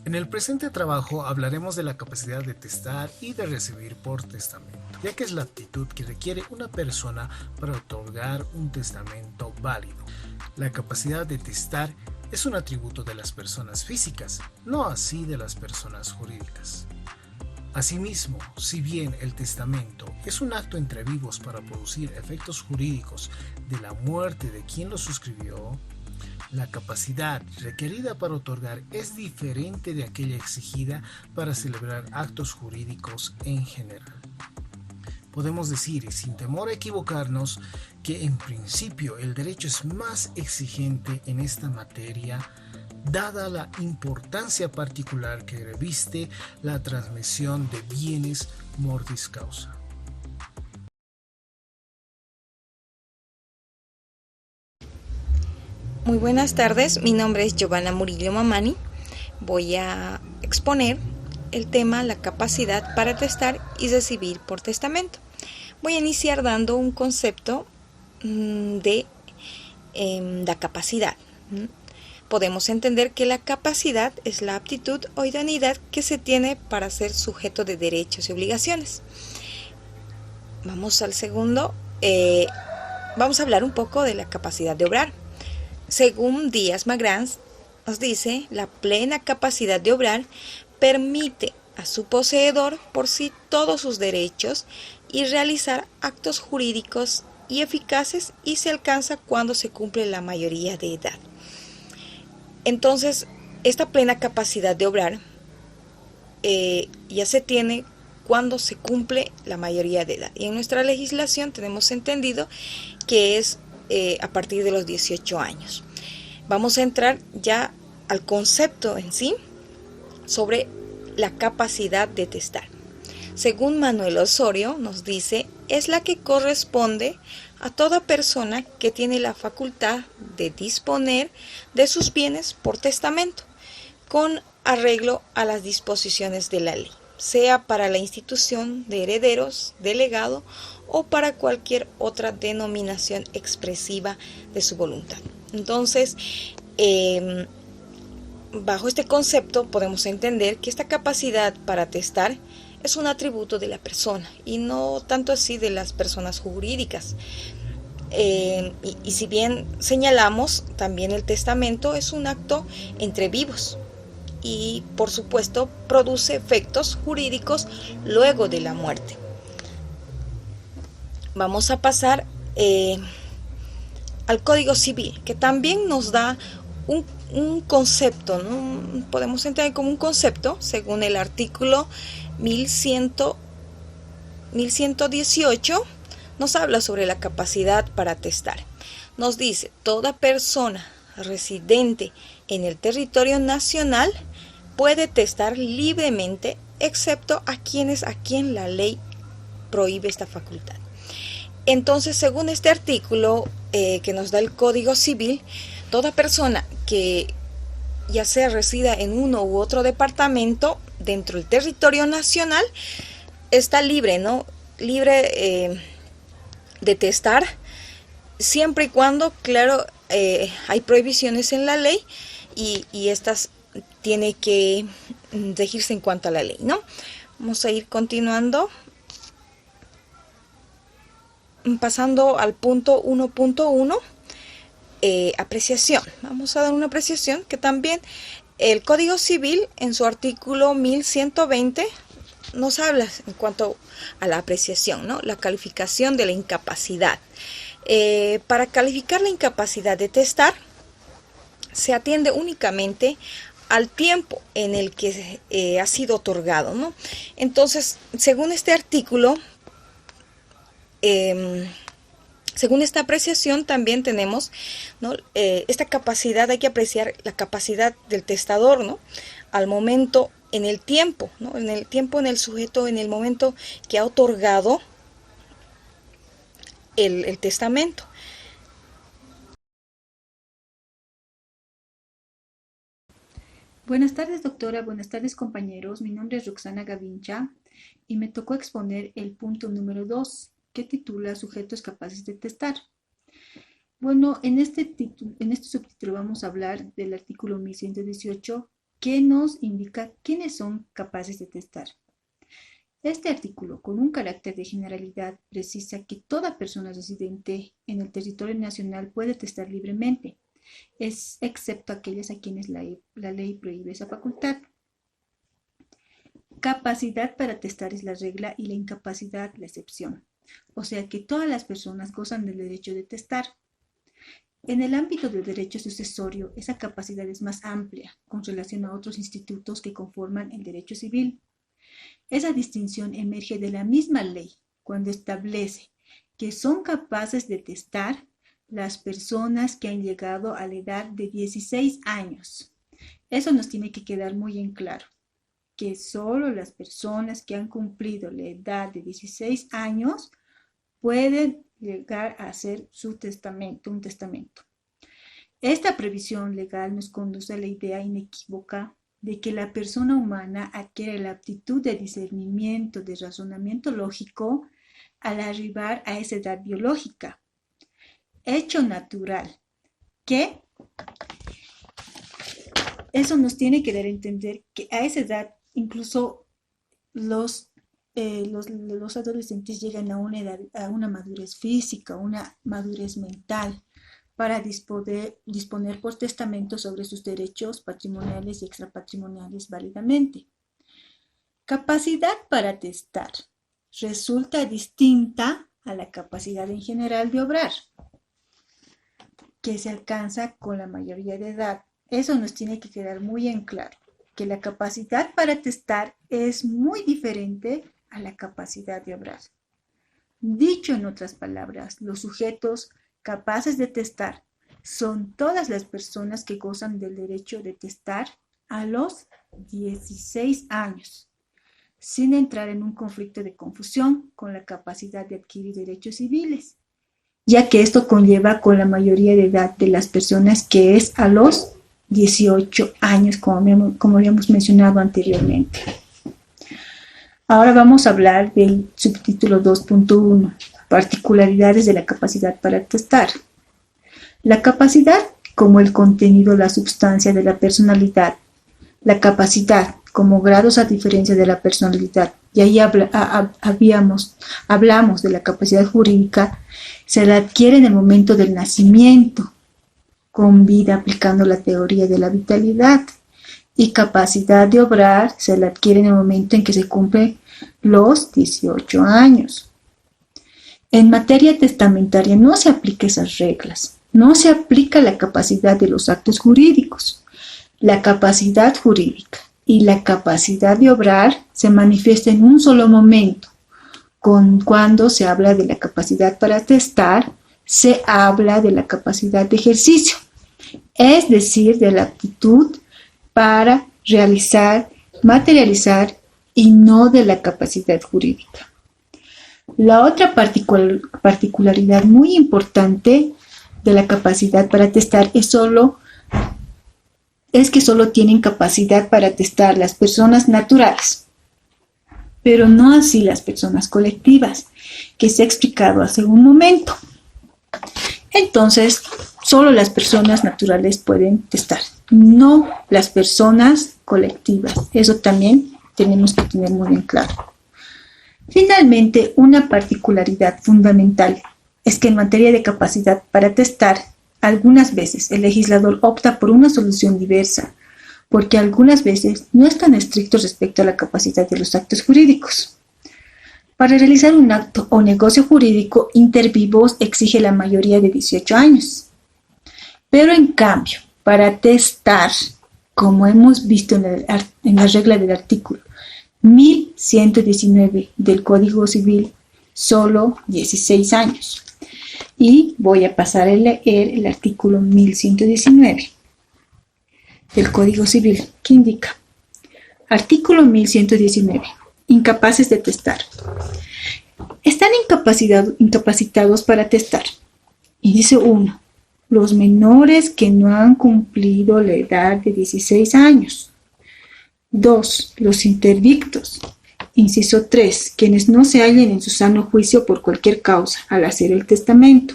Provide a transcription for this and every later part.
En el presente trabajo hablaremos de la capacidad de testar y de recibir por testamento, ya que es la aptitud que requiere una persona para otorgar un testamento válido. La capacidad de testar es un atributo de las personas físicas, no así de las personas jurídicas. Asimismo, si bien el testamento es un acto entre vivos para producir efectos jurídicos de la muerte de quien lo suscribió, la capacidad requerida para otorgar es diferente de aquella exigida para celebrar actos jurídicos en general. Podemos decir, y sin temor a equivocarnos, que en principio el derecho es más exigente en esta materia, dada la importancia particular que reviste la transmisión de bienes mortis causa. Muy buenas tardes, mi nombre es Giovanna Murillo Mamani. Voy a exponer el tema la capacidad para testar y recibir por testamento. Voy a iniciar dando un concepto de la capacidad. Podemos entender que la capacidad es la aptitud o idoneidad que se tiene para ser sujeto de derechos y obligaciones. Vamos al segundo. Vamos a hablar un poco de la capacidad de obrar. Según Díaz-Magrans, nos dice, la plena capacidad de obrar permite a su poseedor por sí todos sus derechos y realizar actos jurídicos y eficaces, y se alcanza cuando se cumple la mayoría de edad. Entonces, esta plena capacidad de obrar ya se tiene cuando se cumple la mayoría de edad. Y en nuestra legislación tenemos entendido que es a partir de los 18 años. Vamos a entrar ya al concepto en sí sobre la capacidad de testar. Según Manuel Osorio nos dice, es la que corresponde a toda persona que tiene la facultad de disponer de sus bienes por testamento, con arreglo a las disposiciones de la ley, sea para la institución de herederos, de legado o para cualquier otra denominación expresiva de su voluntad. Entonces, bajo este concepto podemos entender que esta capacidad para testar es un atributo de la persona y no tanto así de las personas jurídicas. Y si bien señalamos, también el testamento es un acto entre vivos y por supuesto produce efectos jurídicos luego de la muerte. Vamos a pasar al Código Civil, que también nos da un concepto, ¿no? Podemos entender como un concepto, según el artículo 1118, nos habla sobre la capacidad para testar. Nos dice, toda persona residente en el territorio nacional puede testar libremente, excepto a quien la ley prohíbe esta facultad. Entonces, según este artículo que nos da el Código Civil, toda persona que ya sea resida en uno u otro departamento dentro del territorio nacional está libre, ¿no? Libre de testar, siempre y cuando, claro, hay prohibiciones en la ley y estas tiene que regirse en cuanto a la ley, ¿no? Vamos a ir continuando. Pasando al punto 1.1, apreciación. Vamos a dar una apreciación que también el Código Civil en su artículo 1120 nos habla en cuanto a la apreciación, ¿no? La calificación de la incapacidad. Para calificar la incapacidad de testar, se atiende únicamente al tiempo en el que ha sido otorgado, ¿no? Entonces, según este artículo, según esta apreciación también tenemos, ¿no? Esta capacidad, hay que apreciar la capacidad del testador, ¿no? Al momento, en el tiempo, ¿no? En el tiempo, en el sujeto, en el momento que ha otorgado el testamento. Buenas tardes, doctora. Buenas tardes, compañeros. Mi nombre es Roxana Gavincha y me tocó exponer el punto número 2, que titula Sujetos capaces de testar. Bueno, en este subtítulo vamos a hablar del artículo 1118 que nos indica quiénes son capaces de testar. Este artículo, con un carácter de generalidad, precisa que toda persona residente en el territorio nacional puede testar libremente, excepto aquellas a quienes la ley prohíbe esa facultad. Capacidad para testar es la regla y la incapacidad la excepción. O sea que todas las personas gozan del derecho de testar. En el ámbito del derecho sucesorio, esa capacidad es más amplia con relación a otros institutos que conforman el derecho civil. Esa distinción emerge de la misma ley cuando establece que son capaces de testar las personas que han llegado a la edad de 16 años. Eso nos tiene que quedar muy en claro, que solo las personas que han cumplido la edad de 16 años pueden llegar a hacer su testamento, un testamento. Esta previsión legal nos conduce a la idea inequívoca de que la persona humana adquiere la aptitud de discernimiento, de razonamiento lógico al arribar a esa edad biológica, hecho natural, que eso nos tiene que dar a entender que a esa edad incluso los adolescentes llegan a una madurez física, una madurez mental, para disponer por testamento sobre sus derechos patrimoniales y extrapatrimoniales válidamente. Capacidad para testar resulta distinta a la capacidad en general de obrar, que se alcanza con la mayoría de edad. Eso nos tiene que quedar muy en claro, que la capacidad para testar es muy diferente a la capacidad de obrar. Dicho en otras palabras, los sujetos capaces de testar son todas las personas que gozan del derecho de testar a los 16 años, sin entrar en un conflicto de confusión con la capacidad de adquirir derechos civiles, ya que esto conlleva con la mayoría de edad de las personas, que es a los 18 años, como habíamos mencionado anteriormente. Ahora vamos a hablar del subtítulo 2.1, particularidades de la capacidad para testar. La capacidad como el contenido, la substancia de la personalidad. La capacidad como grados a diferencia de la personalidad. Y ahí hablamos de la capacidad jurídica. Se la adquiere en el momento del nacimiento, con vida, aplicando la teoría de la vitalidad. Y capacidad de obrar se la adquiere en el momento en que se cumplen los 18 años. En materia testamentaria no se aplica esas reglas, no se aplica la capacidad de los actos jurídicos. La capacidad jurídica y la capacidad de obrar se manifiestan en un solo momento. Cuando se habla de la capacidad para testar, se habla de la capacidad de ejercicio, es decir, de la aptitud para realizar, materializar, y no de la capacidad jurídica. La otra particularidad muy importante de la capacidad para testar es que solo tienen capacidad para testar las personas naturales, pero no así las personas colectivas, que se ha explicado hace un momento. Entonces, solo las personas naturales pueden testar, no las personas colectivas. Eso también tenemos que tener muy bien claro. Finalmente, una particularidad fundamental es que en materia de capacidad para testar, algunas veces el legislador opta por una solución diversa, porque algunas veces no es tan estricto respecto a la capacidad de los actos jurídicos. Para realizar un acto o negocio jurídico, inter vivos exige la mayoría de 18 años. Pero en cambio, para testar, como hemos visto en la regla del artículo 1119 del Código Civil, solo 16 años. Y voy a pasar a leer el artículo 1119 del Código Civil, que indica: artículo 1119. Incapaces de testar. Están incapacitados para testar. Y dice 1. Los menores que no han cumplido la edad de 16 años. 2. Los interdictos. Inciso 3. Quienes no se hallen en su sano juicio por cualquier causa al hacer el testamento.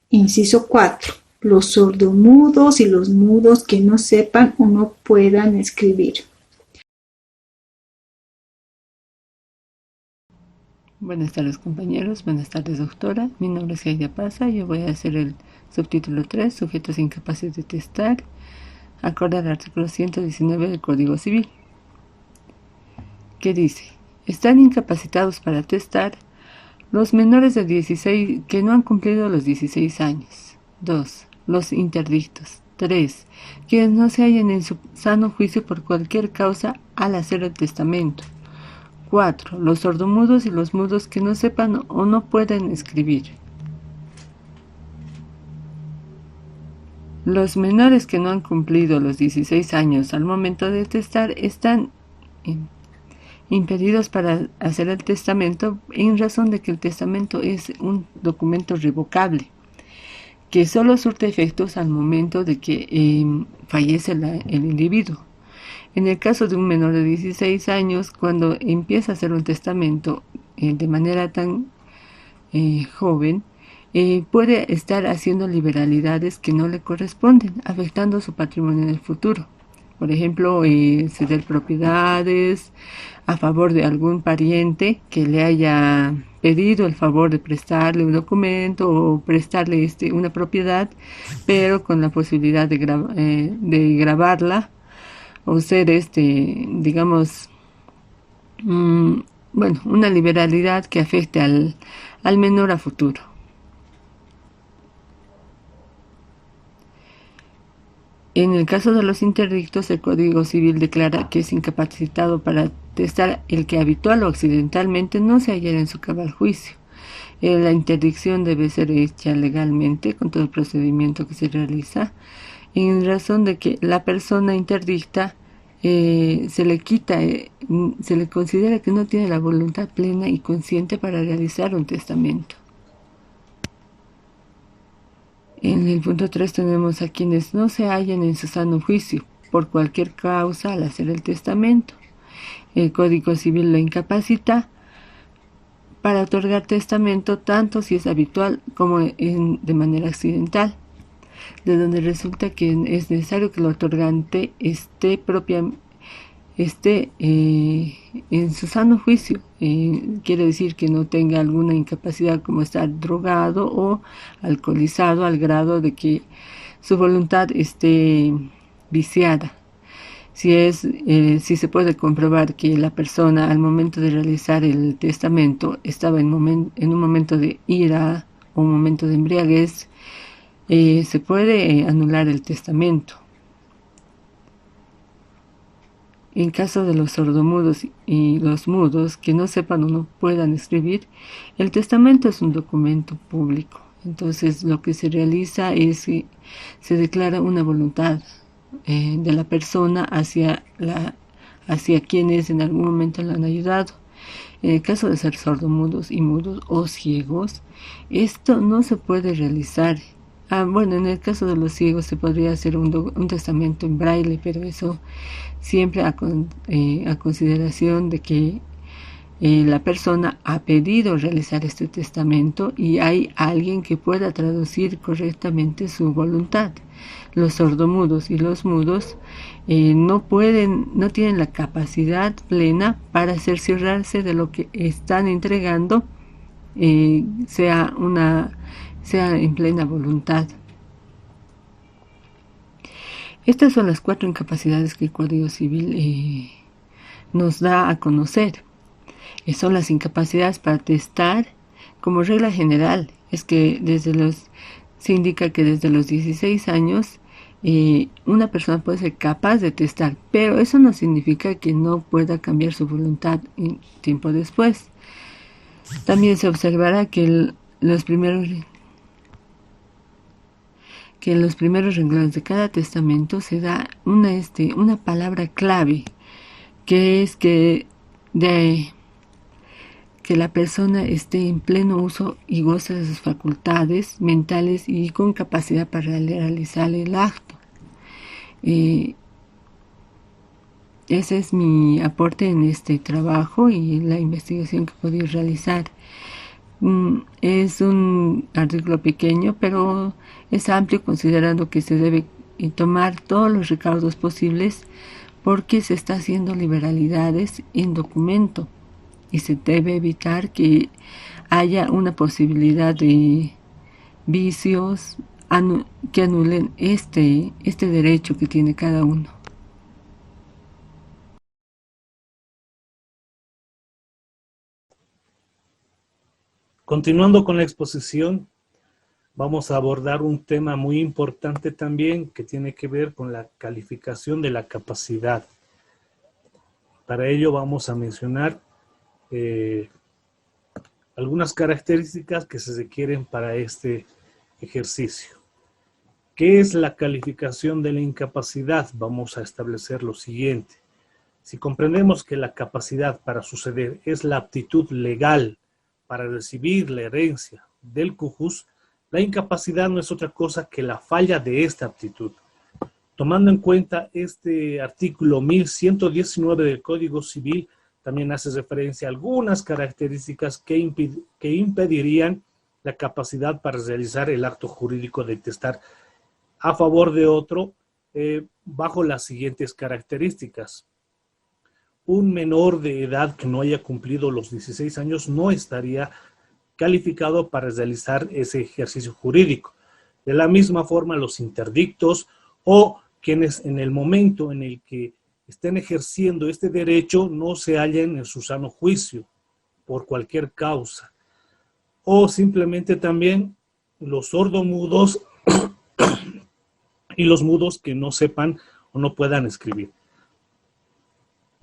Inciso 4. los sordomudos y los mudos que no sepan o no puedan escribir. Buenas tardes, compañeros. Buenas tardes, doctora. Mi nombre es Heidi Paza. Yo voy a hacer el subtítulo 3, sujetos incapaces de testar, acorde al artículo 119 del Código Civil, que dice: están incapacitados para testar los menores de 16 que no han cumplido los 16 años. 2. Los interdictos. 3. Quienes no se hallen en su sano juicio por cualquier causa al hacer el testamento. 4. Los sordomudos y los mudos que no sepan o no pueden escribir. Los menores que no han cumplido los 16 años al momento de testar están impedidos para hacer el testamento en razón de que el testamento es un documento revocable que solo surte efectos al momento de que fallece el individuo. En el caso de un menor de 16 años, cuando empieza a hacer un testamento de manera tan joven, puede estar haciendo liberalidades que no le corresponden, afectando su patrimonio en el futuro. Por ejemplo, ceder propiedades a favor de algún pariente que le haya pedido el favor de prestarle un documento o prestarle una propiedad, pero con la posibilidad de grabarla o ser digamos, una liberalidad que afecte al menor a futuro. En el caso de los interdictos, el Código Civil declara que es incapacitado para testar el que habitual o accidentalmente no se hallara en su cabal juicio. La interdicción debe ser hecha legalmente con todo el procedimiento que se realiza, en razón de que la persona interdicta se le considera que no tiene la voluntad plena y consciente para realizar un testamento. En el punto 3 tenemos a quienes no se hallan en su sano juicio por cualquier causa al hacer el testamento. El Código Civil lo incapacita para otorgar testamento tanto si es habitual como de manera accidental, de donde resulta que es necesario que el otorgante esté en su sano juicio. Quiere decir que no tenga alguna incapacidad como estar drogado o alcoholizado al grado de que su voluntad esté viciada. Si se puede comprobar que la persona al momento de realizar el testamento estaba en un momento de ira o un momento de embriaguez, se puede anular el testamento. En caso de los sordomudos y los mudos que no sepan o no puedan escribir, el testamento es un documento público. Entonces lo que se realiza es que se declara una voluntad de la persona hacia quienes en algún momento le han ayudado. En el caso de ser sordomudos y mudos o ciegos, esto no se puede realizar. En el caso de los ciegos se podría hacer un testamento en braille, pero eso siempre a consideración de que la persona ha pedido realizar este testamento y hay alguien que pueda traducir correctamente su voluntad. Los sordomudos y los mudos no tienen la capacidad plena para cerciorarse de lo que están entregando, sea en plena voluntad. Estas son las 4 incapacidades que el Código Civil nos da a conocer. Son las incapacidades para testar. Como regla general, es que se indica que desde los 16 años una persona puede ser capaz de testar, pero eso no significa que no pueda cambiar su voluntad tiempo después. También se observará que en los primeros renglones de cada testamento se da una palabra clave, que es que la persona esté en pleno uso y goce de sus facultades mentales y con capacidad para realizar el acto. Ese es mi aporte en este trabajo y la investigación que he podido realizar. Es un artículo pequeño, pero es amplio, considerando que se debe tomar todos los recaudos posibles porque se está haciendo liberalidades en documento y se debe evitar que haya una posibilidad de vicios que anulen este derecho que tiene cada uno. Continuando con la exposición, vamos a abordar un tema muy importante también que tiene que ver con la calificación de la capacidad. Para ello vamos a mencionar algunas características que se requieren para este ejercicio. ¿Qué es la calificación de la incapacidad? Vamos a establecer lo siguiente. Si comprendemos que la capacidad para suceder es la aptitud legal para recibir la herencia del cujus, la incapacidad no es otra cosa que la falla de esta aptitud. Tomando en cuenta este artículo 1119 del Código Civil, también hace referencia a algunas características que impedirían la capacidad para realizar el acto jurídico de testar a favor de otro bajo las siguientes características. Un menor de edad que no haya cumplido los 16 años no estaría calificado para realizar ese ejercicio jurídico. De la misma forma, los interdictos o quienes en el momento en el que estén ejerciendo este derecho no se hallen en su sano juicio por cualquier causa. O simplemente también los sordomudos y los mudos que no sepan o no puedan escribir.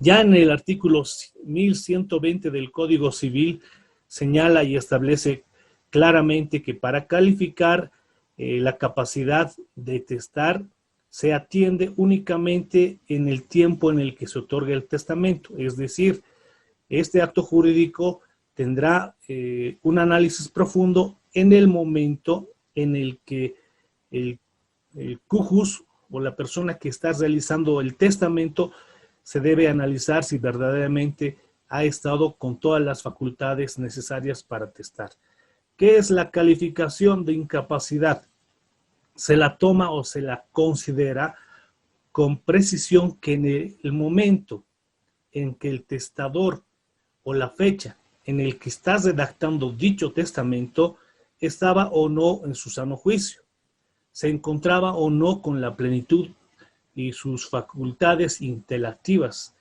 Ya en el artículo 1120 del Código Civil señala y establece claramente que para calificar la capacidad de testar se atiende únicamente en el tiempo en el que se otorga el testamento. Es decir, este acto jurídico tendrá un análisis profundo en el momento en el que el cujus o la persona que está realizando el testamento se debe analizar si verdaderamente ha estado con todas las facultades necesarias para testar. ¿Qué es la calificación de incapacidad? Se la toma o se la considera con precisión que en el momento en que el testador o la fecha en el que está redactando dicho testamento estaba o no en su sano juicio, se encontraba o no con la plenitud y sus facultades intelectivas.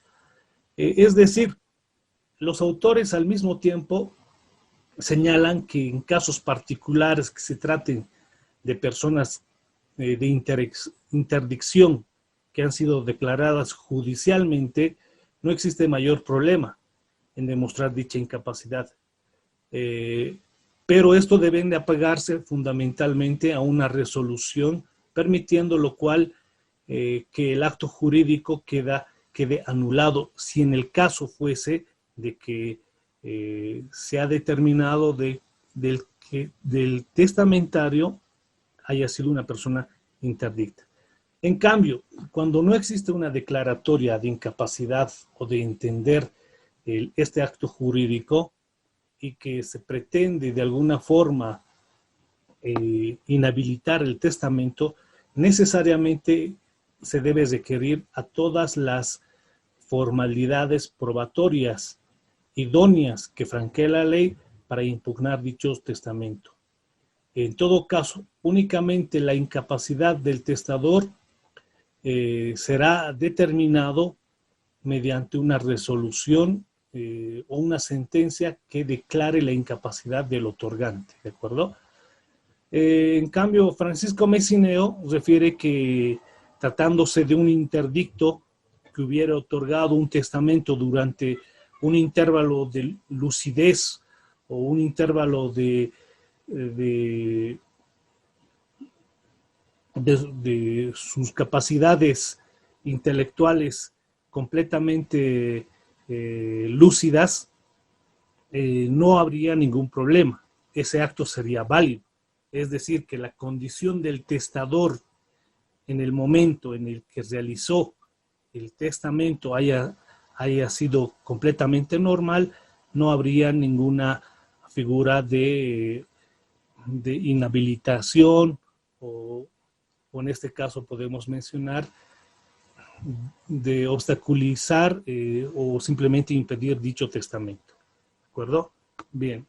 Es decir, los autores al mismo tiempo señalan que en casos particulares que se traten de personas de interdicción que han sido declaradas judicialmente, no existe mayor problema en demostrar dicha incapacidad. Pero esto debe de apegarse fundamentalmente a una resolución, permitiendo lo cual que el acto jurídico quede anulado si en el caso fuese de que se ha determinado que del testamentario haya sido una persona interdicta. En cambio, cuando no existe una declaratoria de incapacidad o de entender este acto jurídico y que se pretende de alguna forma inhabilitar el testamento, necesariamente se debe requerir a todas las formalidades probatorias idóneas que franquee la ley para impugnar dicho testamento. En todo caso, únicamente la incapacidad del testador será determinado mediante una resolución o una sentencia que declare la incapacidad del otorgante, ¿de acuerdo? En cambio, Francisco Messineo refiere que tratándose de un interdicto que hubiera otorgado un testamento durante un intervalo de lucidez o un intervalo de sus capacidades intelectuales completamente lúcidas, no habría ningún problema. Ese acto sería válido. Es decir, que la condición del testador en el momento en el que realizó el testamento haya sido completamente normal, no habría ninguna figura de inhabilitación o en este caso podemos mencionar de obstaculizar o simplemente impedir dicho testamento. ¿De acuerdo? Bien.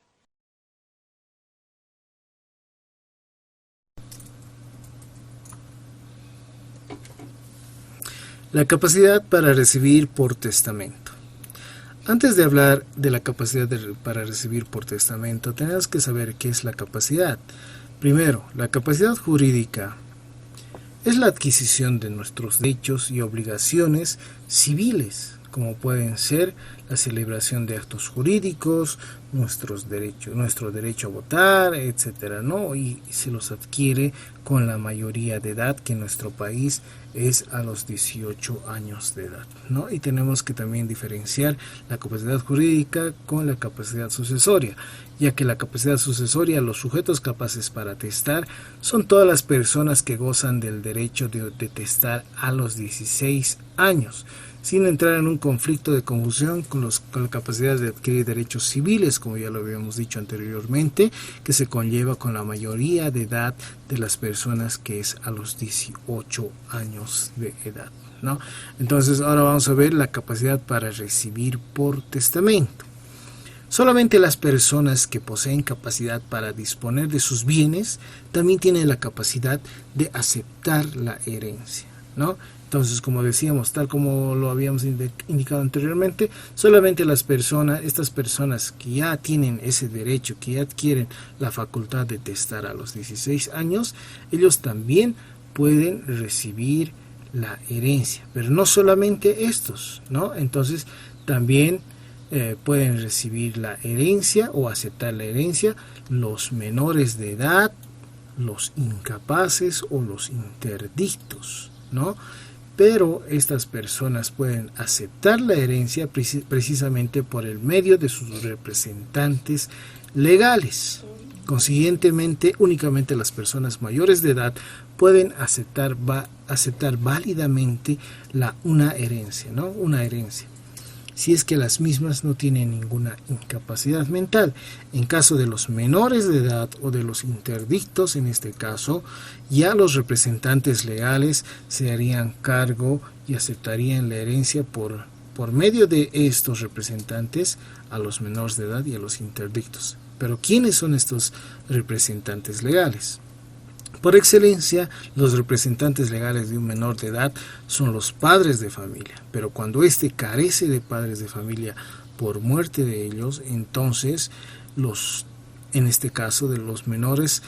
La capacidad para recibir por testamento. Antes de hablar de la capacidad para recibir por testamento, tenemos que saber qué es la capacidad. Primero, la capacidad jurídica es la adquisición de nuestros derechos y obligaciones civiles, como pueden ser la celebración de actos jurídicos, nuestro derecho a votar, etcétera, ¿no? Y se los adquiere con la mayoría de edad, que en nuestro país es a los 18 años de edad, ¿no? Y tenemos que también diferenciar la capacidad jurídica con la capacidad sucesoria, ya que la capacidad sucesoria, los sujetos capaces para testar, son todas las personas que gozan del derecho de testar a los 16 años, sin entrar en un conflicto de confusión con la capacidad de adquirir derechos civiles, como ya lo habíamos dicho anteriormente, que se conlleva con la mayoría de edad de las personas, que es a los 18 años de edad, ¿no? Entonces ahora vamos a ver la capacidad para recibir por testamento. Solamente las personas que poseen capacidad para disponer de sus bienes también tienen la capacidad de aceptar la herencia, ¿no? Entonces, como decíamos, tal como lo habíamos indicado anteriormente, solamente estas personas que ya tienen ese derecho, que ya adquieren la facultad de testar a los 16 años, ellos también pueden recibir la herencia, pero no solamente estos, ¿no? Entonces, también pueden recibir la herencia o aceptar la herencia los menores de edad, los incapaces o los interdictos, ¿no? Pero estas personas pueden aceptar la herencia precisamente por el medio de sus representantes legales. Consiguientemente, únicamente las personas mayores de edad pueden aceptar válidamente una herencia, ¿no? Una herencia, si es que las mismas no tienen ninguna incapacidad mental. En caso de los menores de edad o de los interdictos, en este caso, ya los representantes legales se harían cargo y aceptarían la herencia por medio de estos representantes a los menores de edad y a los interdictos. Pero ¿quiénes son estos representantes legales? Por excelencia, los representantes legales de un menor de edad son los padres de familia, pero cuando éste carece de padres de familia por muerte de ellos, entonces en este caso de los menores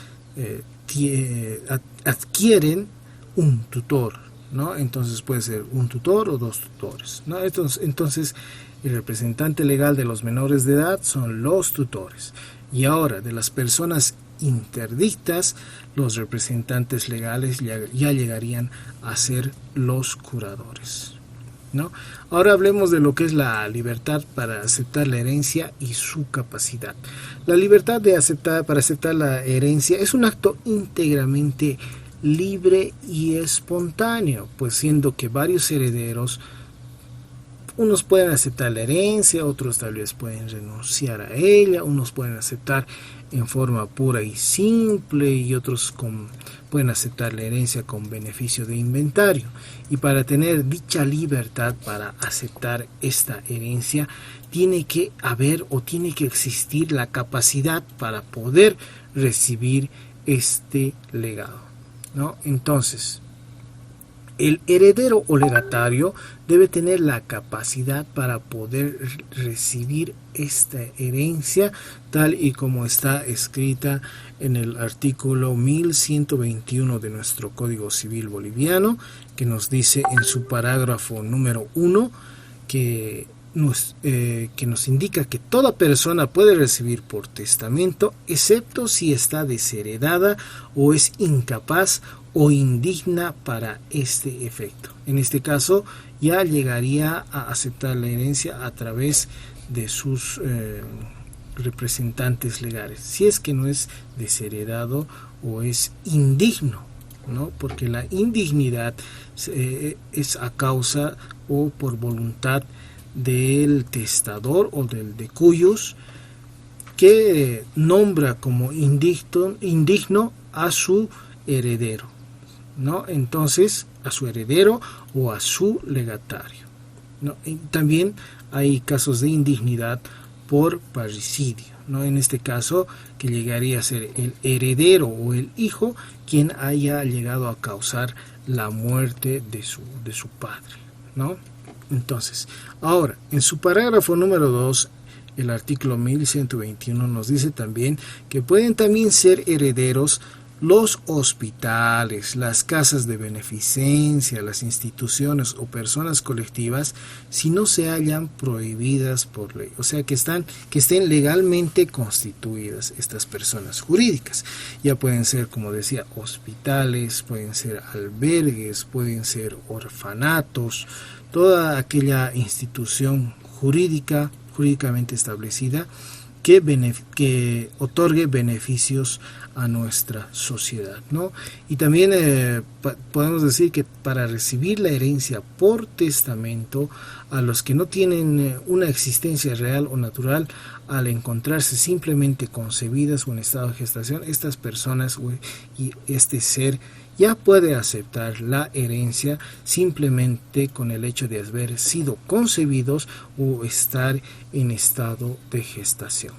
adquieren un tutor, ¿no? Entonces puede ser un tutor o dos tutores, ¿no? Entonces el representante legal de los menores de edad son los tutores. Y ahora, de las personas interdictas, los representantes legales ya llegarían a ser los curadores, ¿no? Ahora hablemos de lo que es la libertad para aceptar la herencia y su capacidad. La libertad para aceptar la herencia es un acto íntegramente libre y espontáneo, pues siendo que varios herederos, unos pueden aceptar la herencia, otros tal vez pueden renunciar a ella, unos pueden aceptar en forma pura y simple y otros pueden aceptar la herencia con beneficio de inventario. Y para tener dicha libertad para aceptar esta herencia, tiene que haber o tiene que existir la capacidad para poder recibir este legado, ¿no? Entonces, el heredero o legatario debe tener la capacidad para poder recibir esta herencia tal y como está escrita en el artículo 1121 de nuestro Código Civil Boliviano, que nos dice en su parágrafo número 1 que nos indica que toda persona puede recibir por testamento, excepto si está desheredada o es incapaz o indigna para este efecto. En este caso ya llegaría a aceptar la herencia a través de sus representantes legales, si es que no es desheredado o es indigno, ¿no? Porque la indignidad es a causa o por voluntad del testador o del decuyos, que nombra como indigno a su heredero, ¿no? Entonces, a su heredero o a su legatario, ¿no? Y también hay casos de indignidad por parricidio, ¿no? En este caso, que llegaría a ser el heredero o el hijo quien haya llegado a causar la muerte de su padre, ¿no? Entonces, ahora, en su parágrafo número 2, el artículo 1121 nos dice también que pueden también ser herederos los hospitales, las casas de beneficencia, las instituciones o personas colectivas, si no se hallan prohibidas por ley, o sea que estén legalmente constituidas estas personas jurídicas. Ya pueden ser, como decía, hospitales, pueden ser albergues, pueden ser orfanatos, toda aquella institución jurídicamente establecida que otorgue beneficios a nuestra sociedad, ¿no? Y también podemos decir que para recibir la herencia por testamento, a los que no tienen una existencia real o natural, al encontrarse simplemente concebidas o en estado de gestación, estas personas y este ser ya puede aceptar la herencia simplemente con el hecho de haber sido concebidos o estar en estado de gestación.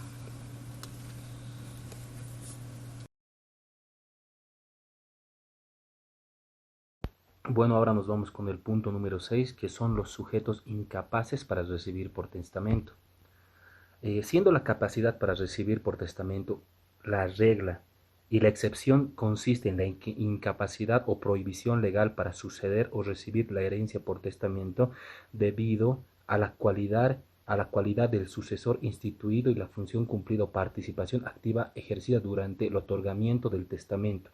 Bueno, ahora nos vamos con el punto número 6, que son los sujetos incapaces para recibir por testamento. Siendo la capacidad para recibir por testamento la regla y la excepción consiste en la incapacidad o prohibición legal para suceder o recibir la herencia por testamento debido a la cualidad del sucesor instituido y la función cumplida o participación activa ejercida durante el otorgamiento del testamento.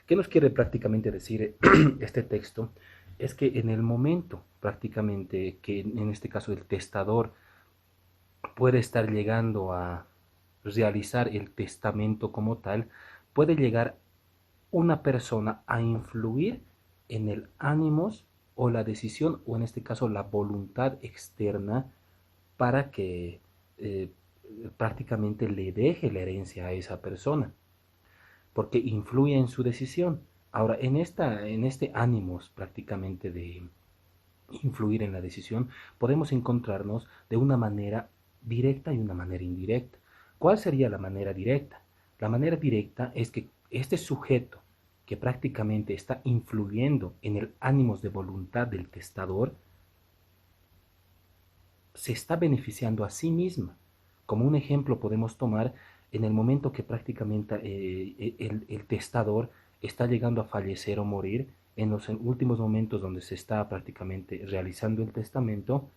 ¿Qué nos quiere prácticamente decir este texto? Es que en el momento prácticamente que en este caso el testador puede estar llegando a realizar el testamento como tal, puede llegar una persona a influir en el ánimos o la decisión, o en este caso la voluntad externa, para que prácticamente le deje la herencia a esa persona, porque influye en su decisión. Ahora, en este ánimos prácticamente de influir en la decisión, podemos encontrarnos de una manera directa y una manera indirecta. ¿Cuál sería la manera directa? La manera directa es que este sujeto que prácticamente está influyendo en el ánimos de voluntad del testador se está beneficiando a sí misma. Como un ejemplo podemos tomar en el momento que prácticamente el testador está llegando a fallecer o morir, en los últimos momentos donde se está prácticamente realizando el testamento,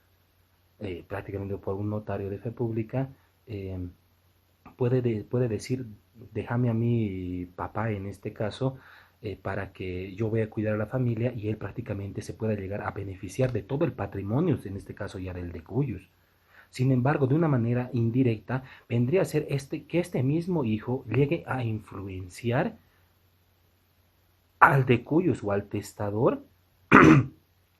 prácticamente por un notario de fe pública, puede decir, déjame a mi papá en este caso, para que yo voy a cuidar a la familia, y él prácticamente se pueda llegar a beneficiar de todo el patrimonio, en este caso ya del de cuyos. Sin embargo, de una manera indirecta, vendría a ser que este mismo hijo llegue a influenciar al de cuyos o al testador,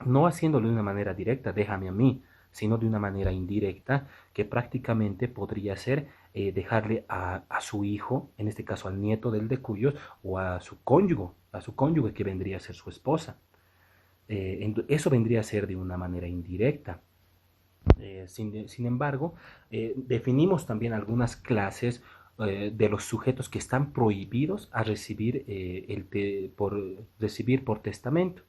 no haciéndolo de una manera directa, déjame a mí, sino de una manera indirecta, que prácticamente podría ser dejarle a su hijo, en este caso al nieto del de cuyos, o a su cónyuge que vendría a ser su esposa. Eso vendría a ser de una manera indirecta. Sin embargo, definimos también algunas clases de los sujetos que están prohibidos a recibir, recibir por testamento.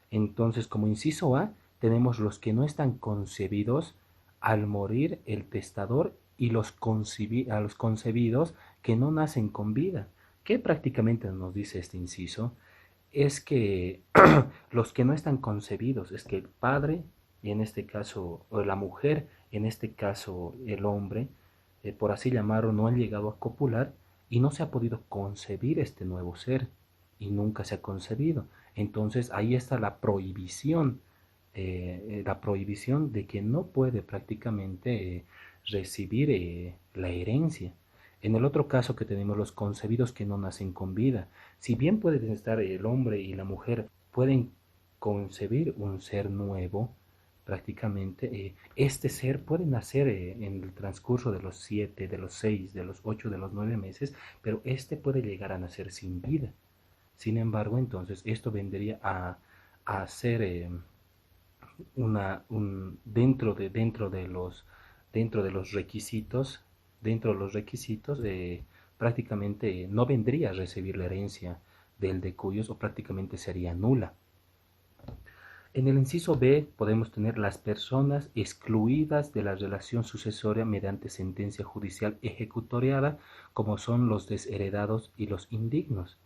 Entonces, como inciso A, tenemos los que no están concebidos al morir el testador, y a los concebidos que no nacen con vida. ¿Qué prácticamente nos dice este inciso? Es que los que no están concebidos, es que el padre, y en este caso, o la mujer, en este caso el hombre, por así llamarlo, no han llegado a copular y no se ha podido concebir este nuevo ser, y nunca se ha concebido. Entonces ahí está la prohibición de que no puede prácticamente recibir la herencia. En el otro caso que tenemos los concebidos que no nacen con vida, si bien pueden estar el hombre y la mujer, pueden concebir un ser nuevo, prácticamente, este ser puede nacer en el transcurso de los 7, de los 6, de los 8, de los 9 meses, pero este puede llegar a nacer sin vida. Sin embargo, entonces, esto vendría a ser dentro de los requisitos, prácticamente no vendría a recibir la herencia del de cuyos o prácticamente sería nula. En el inciso B podemos tener las personas excluidas de la relación sucesoria mediante sentencia judicial ejecutoriada, como son los desheredados y los indignos.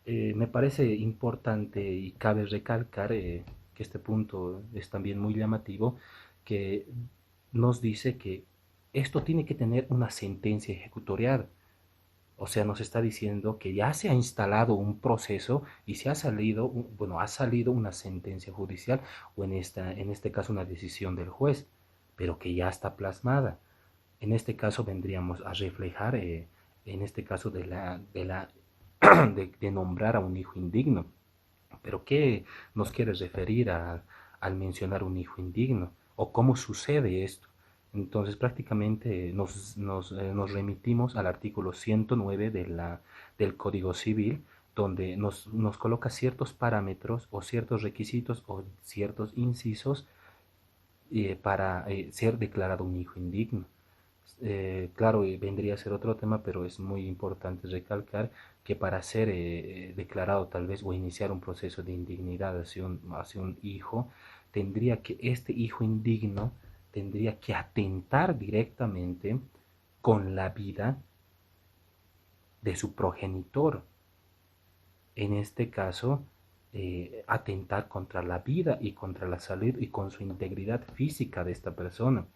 Me parece importante y cabe recalcar que este punto es también muy llamativo, que nos dice que esto tiene que tener una sentencia ejecutoriada. O sea, nos está diciendo que ya se ha instalado un proceso y se ha salido, ha salido una sentencia judicial o en este caso una decisión del juez, pero que ya está plasmada. En este caso vendríamos a reflejar, en este caso de nombrar a un hijo indigno. Pero ¿qué nos quiere referir al mencionar un hijo indigno? ¿O cómo sucede esto? Entonces prácticamente nos remitimos al artículo 109 del Código Civil, donde nos coloca ciertos parámetros o ciertos requisitos o ciertos incisos para ser declarado un hijo indigno. Claro, vendría a ser otro tema, pero es muy importante recalcar que para ser declarado tal vez o iniciar un proceso de indignidad hacia un hijo, tendría que este hijo indigno tendría que atentar directamente con la vida de su progenitor. En este caso, atentar contra la vida y contra la salud y con su integridad física de esta persona.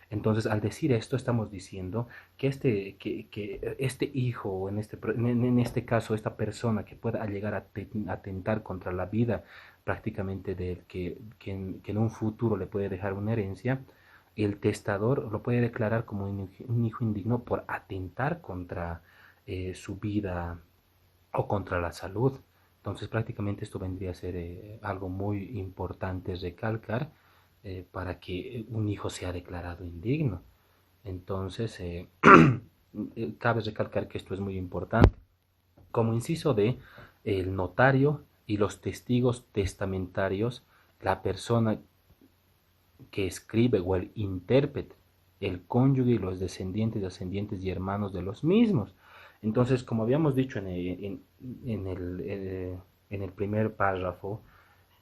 Entonces, al decir esto, estamos diciendo que este hijo, o en este caso, esta persona que pueda llegar a atentar contra la vida prácticamente que en un futuro le puede dejar una herencia, el testador lo puede declarar como un hijo indigno por atentar contra su vida o contra la salud. Entonces prácticamente esto vendría a ser algo muy importante recalcar para que un hijo sea declarado indigno. Entonces cabe recalcar que esto es muy importante. Como inciso D, el notario y los testigos testamentarios, la persona que escribe o el intérprete, el cónyuge y los descendientes, ascendientes y hermanos de los mismos. Entonces, como habíamos dicho en el primer párrafo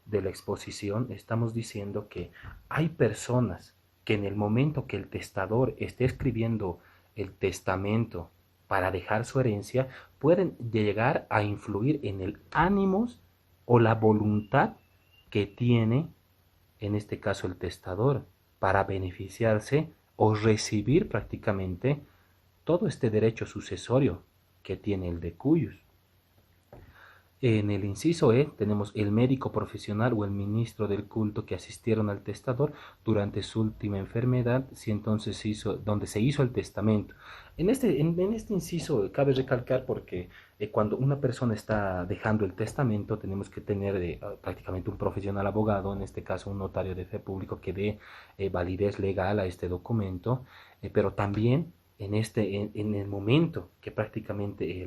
de la exposición, estamos diciendo que hay personas que en el momento que el testador esté escribiendo el testamento para dejar su herencia, pueden llegar a influir en el ánimos o la voluntad que tiene, en este caso el testador, para beneficiarse o recibir prácticamente todo este derecho sucesorio que tiene el de cuyos. En el inciso E tenemos el médico profesional o el ministro del culto que asistieron al testador durante su última enfermedad, si entonces donde se hizo el testamento. En este inciso cabe recalcar porque cuando una persona está dejando el testamento tenemos que tener prácticamente un profesional abogado, en este caso un notario de fe público que dé validez legal a este documento, pero también en el momento que prácticamente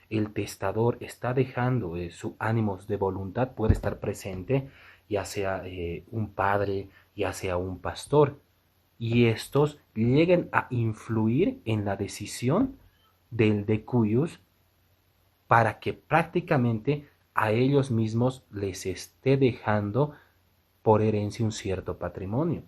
el testador está dejando sus ánimos de voluntad, puede estar presente, ya sea un padre, ya sea un pastor, y estos lleguen a influir en la decisión del de cuyos para que prácticamente a ellos mismos les esté dejando por herencia un cierto patrimonio.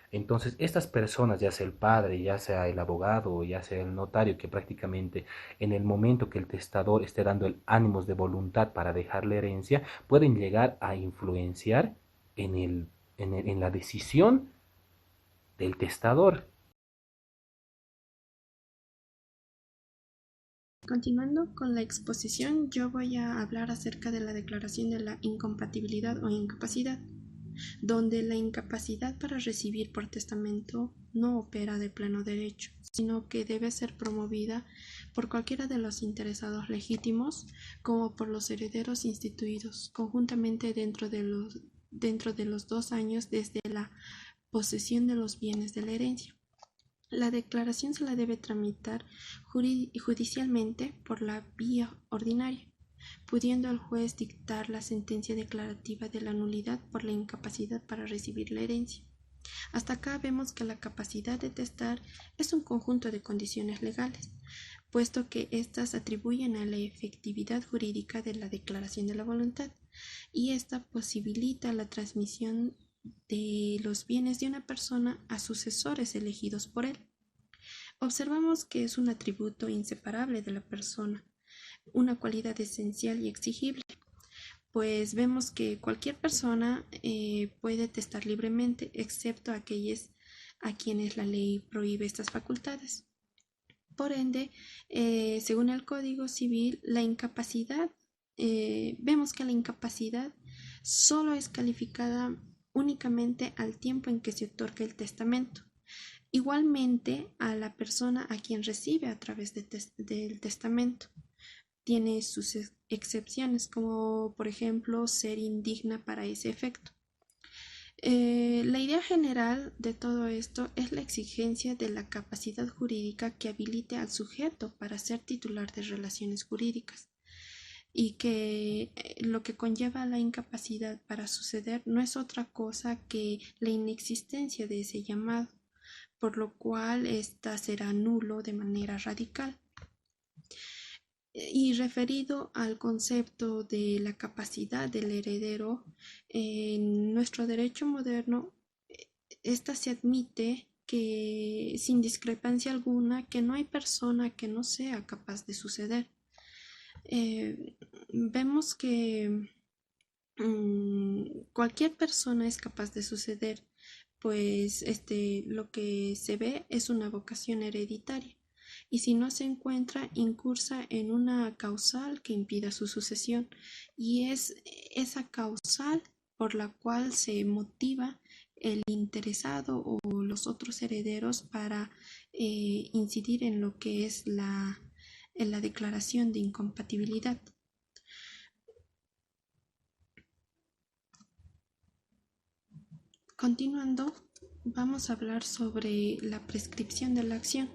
Entonces, estas personas, ya sea el padre, ya sea el abogado, ya sea el notario, que prácticamente en el momento que el testador esté dando el ánimos de voluntad para dejar la herencia, pueden llegar a influenciar en la decisión del testador. Continuando con la exposición, yo voy a hablar acerca de la declaración de la incompatibilidad o incapacidad, donde la incapacidad para recibir por testamento no opera de pleno derecho, sino que debe ser promovida por cualquiera de los interesados legítimos como por los herederos instituidos conjuntamente dentro de los 2 años desde la posesión de los bienes de la herencia. La declaración se la debe tramitar judicialmente por la vía ordinaria, pudiendo el juez dictar la sentencia declarativa de la nulidad por la incapacidad para recibir la herencia. Hasta acá vemos que la capacidad de testar es un conjunto de condiciones legales, puesto que éstas atribuyen a la efectividad jurídica de la declaración de la voluntad, y esta posibilita la transmisión de los bienes de una persona a sucesores elegidos por él. Observamos que es un atributo inseparable de la persona, una cualidad esencial y exigible, pues vemos que cualquier persona puede testar libremente, excepto aquellas a quienes la ley prohíbe estas facultades. Por ende, según el Código Civil, la incapacidad, vemos que la incapacidad solo es calificada únicamente al tiempo en que se otorga el testamento. Igualmente a la persona a quien recibe a través del testamento. Tiene sus excepciones, como por ejemplo ser indigna para ese efecto. La idea general de todo esto es la exigencia de la capacidad jurídica que habilite al sujeto para ser titular de relaciones jurídicas, y que lo que conlleva la incapacidad para suceder no es otra cosa que la inexistencia de ese llamado, por lo cual ésta será nulo de manera radical. Y referido al concepto de la capacidad del heredero, en nuestro derecho moderno, esta se admite que sin discrepancia alguna que no hay persona que no sea capaz de suceder. Vemos que cualquier persona es capaz de suceder, pues lo que se ve es una vocación hereditaria, y si no se encuentra, incursa en una causal que impida su sucesión, y es esa causal por la cual se motiva el interesado o los otros herederos para incidir en lo que es la declaración de incompatibilidad. Continuando, vamos a hablar sobre la prescripción de la acción,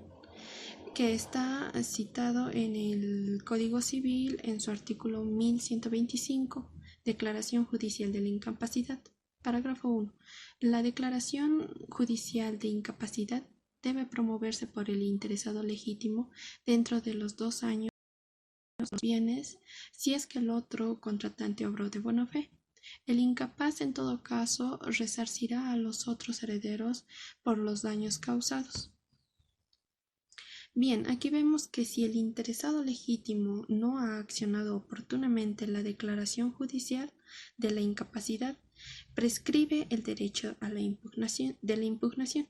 que está citado en el Código Civil en su artículo 1125, Declaración Judicial de la Incapacidad. Parágrafo 1. La declaración judicial de incapacidad debe promoverse por el interesado legítimo dentro de los 2 años de los bienes, si es que el otro contratante obró de buena fe. El incapaz, en todo caso, resarcirá a los otros herederos por los daños causados. Bien, aquí vemos que si el interesado legítimo no ha accionado oportunamente la declaración judicial de la incapacidad, prescribe el derecho a la impugnación,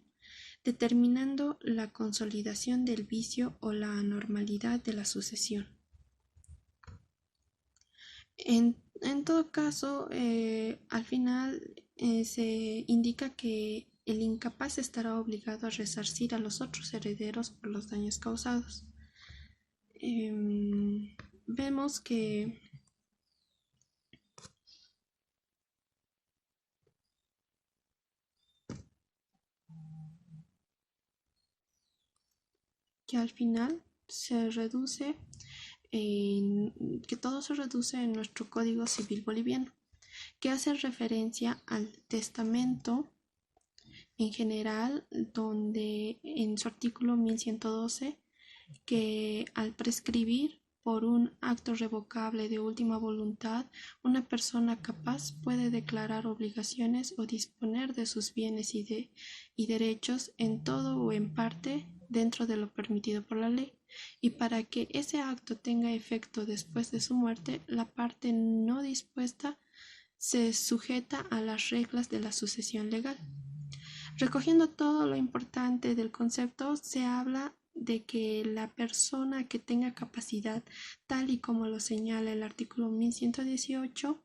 determinando la consolidación del vicio o la anormalidad de la sucesión. En todo caso, al final se indica que el incapaz estará obligado a resarcir a los otros herederos por los daños causados. Vemos que al final se reduce que todo se reduce en nuestro Código Civil boliviano, que hace referencia al testamento en general, donde en su artículo 1112, que al prescribir por un acto revocable de última voluntad, una persona capaz puede declarar obligaciones o disponer de sus bienes y derechos en todo o en parte dentro de lo permitido por la ley, y para que ese acto tenga efecto después de su muerte, la parte no dispuesta se sujeta a las reglas de la sucesión legal. Recogiendo todo lo importante del concepto, se habla de que la persona que tenga capacidad, tal y como lo señala el artículo 1118,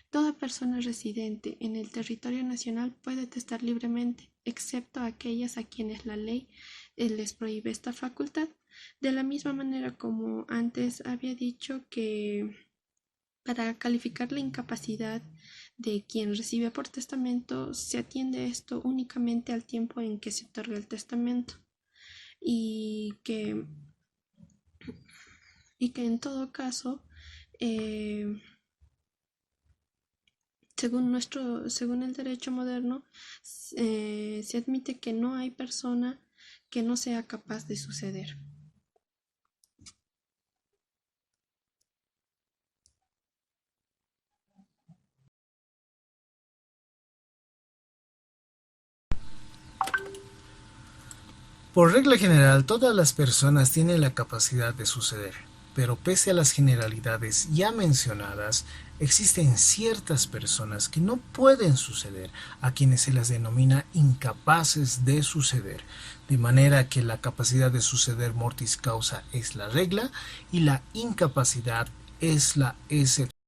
toda persona residente en el territorio nacional puede testar libremente, excepto aquellas a quienes la ley les prohíbe esta facultad. De la misma manera como antes había dicho que para calificar la incapacidad de quien recibe por testamento, se atiende esto únicamente al tiempo en que se otorga el testamento y que en todo caso, según el derecho moderno, se admite que no hay persona que no sea capaz de suceder. Por regla general, todas las personas tienen la capacidad de suceder, pero pese a las generalidades ya mencionadas, existen ciertas personas que no pueden suceder, a quienes se las denomina incapaces de suceder, de manera que la capacidad de suceder mortis causa es la regla y la incapacidad es la excepción.